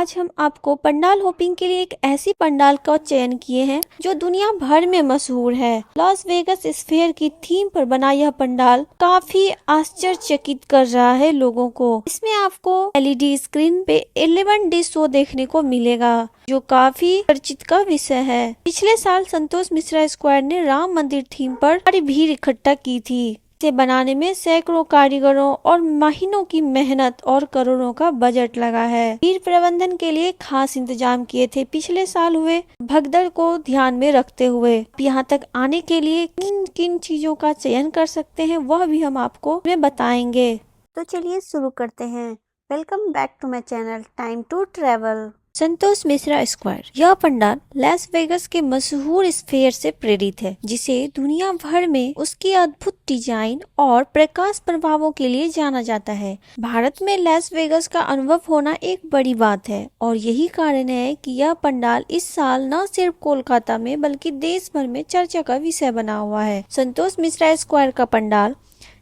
आज हम आपको पंडाल होपिंग के लिए एक ऐसी पंडाल का चयन किए हैं जो दुनिया भर में मशहूर है। लॉस वेगस स्फीयर की थीम पर बना यह पंडाल काफी आश्चर्यचकित कर रहा है लोगों को। इसमें आपको एलईडी स्क्रीन पे 11D शो देखने को मिलेगा जो काफी चर्चित का विषय है। पिछले साल संतोष मिश्रा स्क्वायर ने राम मंदिर थीम पर भारी भीड़ इकट्ठा की थी। इसे बनाने में सैकड़ों कारीगरों और महीनों की मेहनत और करोड़ों का बजट लगा है। भीड़ प्रबंधन के लिए खास इंतजाम किए थे। पिछले साल हुए भगदड़ को ध्यान में रखते हुए यहाँ तक आने के लिए किन किन चीजों का चयन कर सकते हैं वह भी हम आपको बताएंगे। तो चलिए शुरू करते हैं। Welcome back to my channel time to travel. Santosh Mishra square यह पंडाल लास वेगस के मशहूर स्फीयर से प्रेरित है, जिसे दुनिया भर में उसकी अद्भुत डिजाइन और प्रकाश प्रभावों के लिए जाना जाता है। भारत में लास वेगस का अनुभव होना एक बड़ी बात है और यही कारण है कि यह पंडाल इस साल न सिर्फ कोलकाता में बल्कि देश भर में चर्चा का विषय बना हुआ है। संतोष मिश्रा स्क्वायर का पंडाल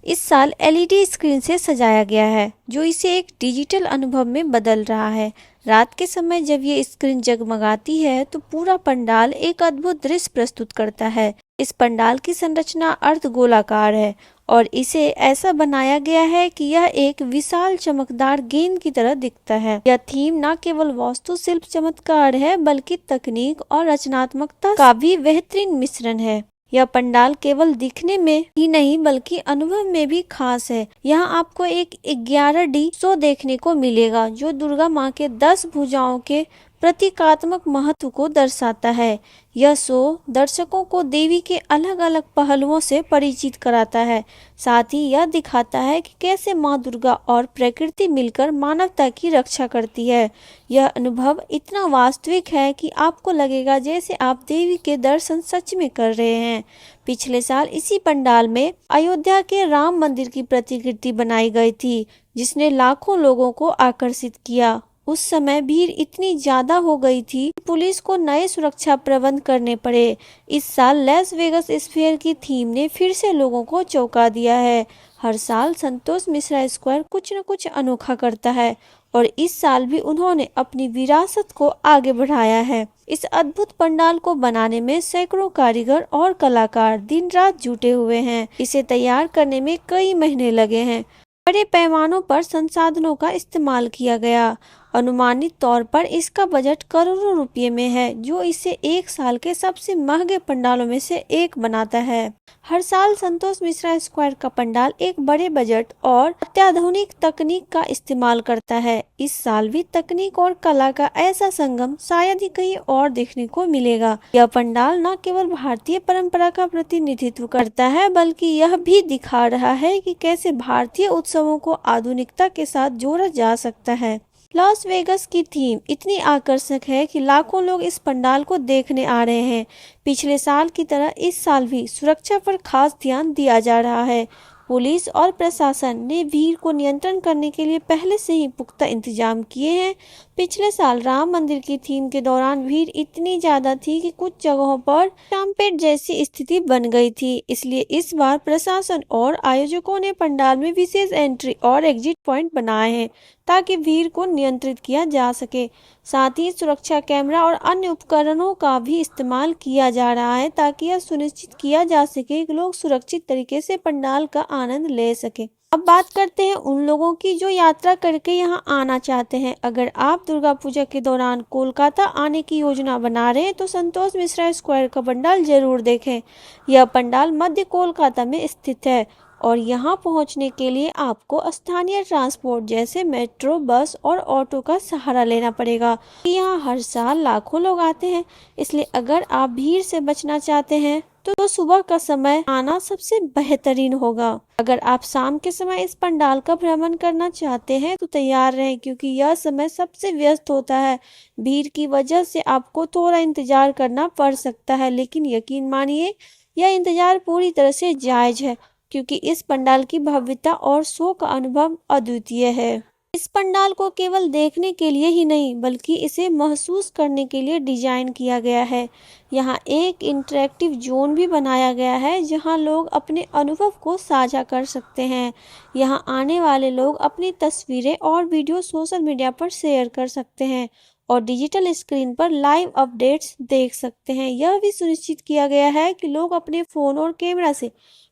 इस साल एलईडी स्क्रीन से सजाया गया है जो इसे एक डिजिटल अनुभव में बदल रहा है। रात के समय जब ये स्क्रीन जगमगाती है तो पूरा पंडाल एक अद्भुत दृश्य प्रस्तुत करता है। इस पंडाल की संरचना अर्धगोलाकार है और इसे ऐसा बनाया गया है कि यह एक विशाल चमकदार गेंद की तरह दिखता है। यह थीम न केवल वास्तुशिल्प चमत्कार है बल्कि तकनीक और रचनात्मकता का भी बेहतरीन मिश्रण है। यह पंडाल केवल दिखने में ही नहीं बल्कि अनुभव में भी खास है। यहाँ आपको एक 11D शो देखने को मिलेगा जो दुर्गा माँ के 10 भुजाओं के प्रतीकात्मक महत्व को दर्शाता है। यह शो दर्शकों को देवी के अलग अलग पहलुओं से परिचित कराता है। साथ ही यह दिखाता है कि कैसे माँ दुर्गा और प्रकृति मिलकर मानवता की रक्षा करती है। यह अनुभव इतना वास्तविक है कि आपको लगेगा जैसे आप देवी के दर्शन सच में कर रहे हैं। पिछले साल इसी पंडाल में अयोध्या के राम मंदिर की प्रतिकृति बनाई गई थी जिसने लाखों लोगों को आकर्षित किया। उस समय भीड़ इतनी ज्यादा हो गई थी कि पुलिस को नए सुरक्षा प्रबंध करने पड़े। इस साल लास वेगस स्फीयर की थीम ने फिर से लोगों को चौंका दिया है। हर साल संतोष मिश्रा स्क्वायर कुछ न कुछ अनोखा करता है और इस साल भी उन्होंने अपनी विरासत को आगे बढ़ाया है। इस अद्भुत पंडाल को बनाने में सैकड़ों कारीगर और कलाकार दिन रात जुटे हुए हैं। इसे तैयार करने में कई महीने लगे हैं। बड़े पैमानों पर संसाधनों का इस्तेमाल किया गया। अनुमानित तौर पर इसका बजट करोड़ों रुपए में है जो इसे एक साल के सबसे महंगे पंडालों में से एक बनाता है। हर साल संतोष मिश्रा स्क्वायर का पंडाल एक बड़े बजट और अत्याधुनिक तकनीक का इस्तेमाल करता है। इस साल भी तकनीक और कला का ऐसा संगम शायद ही कहीं और देखने को मिलेगा। यह पंडाल न केवल भारतीय परंपरा का प्रतिनिधित्व करता है बल्कि यह भी दिखा रहा है कि कैसे भारतीय उत्सवों को आधुनिकता के साथ जोड़ा जा सकता है। लॉस वेगस की थीम इतनी आकर्षक है कि लाखों लोग इस पंडाल को देखने आ रहे हैं। पिछले साल की तरह इस साल भी सुरक्षा पर खास ध्यान दिया जा रहा है। पुलिस और प्रशासन ने भीड़ को नियंत्रण करने के लिए पहले से ही पुख्ता इंतजाम किए हैं। पिछले साल राम मंदिर की थीम के दौरान भीड़ इतनी ज्यादा थी कि कुछ जगहों पर स्टैम्पेड जैसी स्थिति बन गई थी। इसलिए इस बार प्रशासन और आयोजकों ने पंडाल में विशेष एंट्री और एग्जिट पॉइंट बनाए हैं ताकि भीड़ को नियंत्रित किया जा सके। साथ ही सुरक्षा कैमरा और अन्य उपकरणों का भी इस्तेमाल किया जा रहा है ताकि यह सुनिश्चित किया जा सके कि लोग सुरक्षित तरीके से पंडाल का आनंद ले सके। अब बात करते हैं उन लोगों की जो यात्रा करके यहाँ आना चाहते हैं। अगर आप दुर्गा पूजा के दौरान कोलकाता आने की योजना बना रहे हैं तो संतोष मिश्रा स्क्वायर का पंडाल जरूर देखें। यह पंडाल मध्य कोलकाता में स्थित है और यहाँ पहुँचने के लिए आपको स्थानीय ट्रांसपोर्ट जैसे मेट्रो, बस और ऑटो का सहारा लेना पड़ेगा। यहाँ हर साल लाखों लोग आते हैं, इसलिए अगर आप भीड़ से बचना चाहते हैं तो सुबह का समय आना सबसे बेहतरीन होगा। अगर आप शाम के समय इस पंडाल का भ्रमण करना चाहते हैं तो तैयार रहें क्योंकि यह समय सबसे व्यस्त होता है। भीड़ की वजह से आपको थोड़ा इंतजार करना पड़ सकता है, लेकिन यकीन मानिए यह इंतजार पूरी तरह से जायज है क्योंकि इस पंडाल की भव्यता और शो का अनुभव अद्वितीय है। इस पंडाल को केवल देखने के लिए ही नहीं बल्कि इसे महसूस करने के लिए डिजाइन किया गया है। यहाँ एक इंटरेक्टिव जोन भी बनाया गया है जहाँ लोग अपने अनुभव को साझा कर सकते हैं। यहाँ आने वाले लोग अपनी तस्वीरें और वीडियो सोशल मीडिया पर शेयर कर सकते हैं और डिजिटल स्क्रीन पर लाइव अपडेट्स देख सकते हैं। यह भी सुनिश्चित किया गया है कि लोग अपने फ़ोन और कैमरा से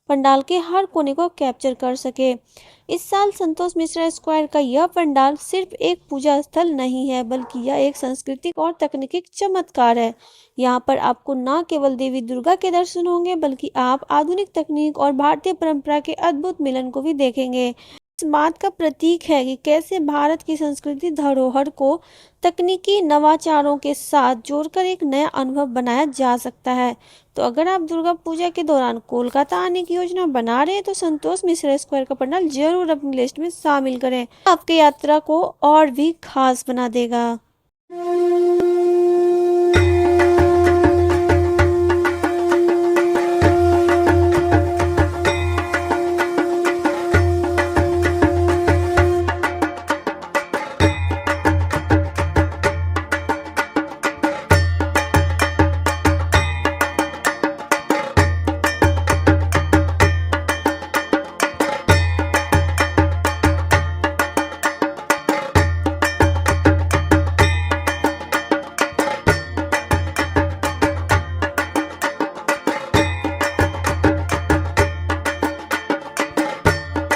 पंडाल के हर कोने को कैप्चर कर सके। इस साल संतोष मिश्रा स्क्वायर का यह पंडाल सिर्फ एक पूजा स्थल नहीं है बल्कि यह एक सांस्कृतिक और तकनीकी चमत्कार है। यहाँ पर आपको न केवल देवी दुर्गा के दर्शन होंगे बल्कि आप आधुनिक तकनीक और भारतीय परंपरा के अद्भुत मिलन को भी देखेंगे। इस बात का प्रतीक है कि कैसे भारत की संस्कृति धरोहर को तकनीकी नवाचारों के साथ जोड़कर एक नया अनुभव बनाया जा सकता है। तो अगर आप दुर्गा पूजा के दौरान कोलकाता आने की योजना बना रहे हैं तो संतोष मिश्रा स्क्वायर का पंडाल जरूर अपनी लिस्ट में शामिल करें। आपकी यात्रा को और भी खास बना देगा।